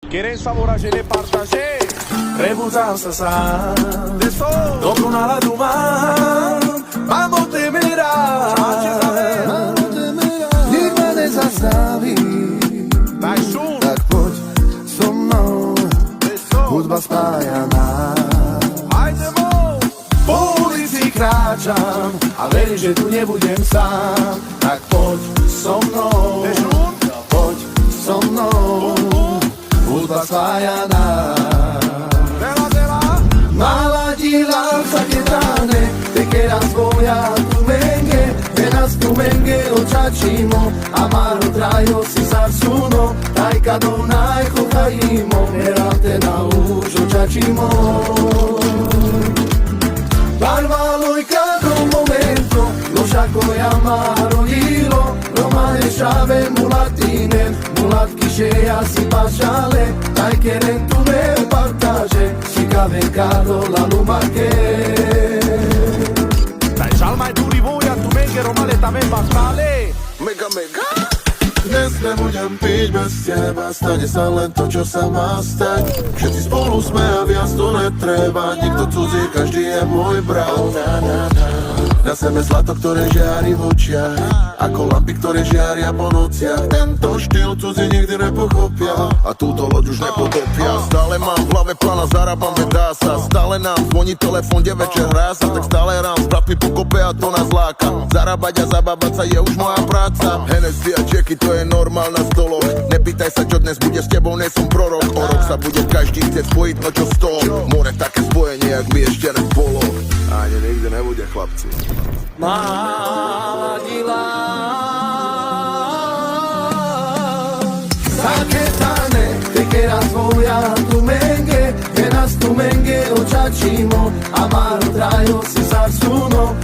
¿Quieren sabor a gelé partagé? Rebuzal sa sám, dobrú náladu mám, mambo temerá. Nik ma nezastaví, tak poď so mnou, hudba spája nás. Po ulici kráčam a verím, že tu nebudem sám, tak poď so mnou, so mnou, hudba spája nás. Maladi lanza che trane, te quedas voy a tu mengue, verás tu mengue o chachimo, amaro trajo si sarsuno, dai kadonai kokaimo, verate na ujo chachimo. Barbalo y cada momento, lo saco y amaro hilo, Roma de chave mulatine, mulatki che si pasciale, dai quieren tu me partage, si cavencado la lumarche. Daj žal maj duri voja, tu menge romale tam en bastale. Mega. Dnes nebudem piť bez teba, stane sa len to, čo sa má stať. Všetci spolu sme a viac to netreba, nikto cudzí, každý je môj brat. Na sebe zlato, ktoré žiari v očiach, ako lampy, ktoré žiaria po nociach. Tento štýl cudzí nikdy nepochopia a túto loď už nepotopia. Stále mám v hlave plána, zarábam, vedá sa. Stále nám zvoní telefón, kde večer hrá sa. Tak stále rám, s bratmi pokope a to nás láka. Zarábať a zabávať sa je už moja práca. Hennessy a Jackie, to je normál na stoloch. Nepýtaj sa, čo dnes bude, s tebou nesom prorok. O rok sa bude každý chcieť spojiť, no čo z toho. More také spojenie, jak by ešte nebolo. Ani nikdy nebude, chlapci. Maladila Saketane, te quedas voy a tu mengue, verás tu mengue o chachimo, amaro trajo si sarsuno,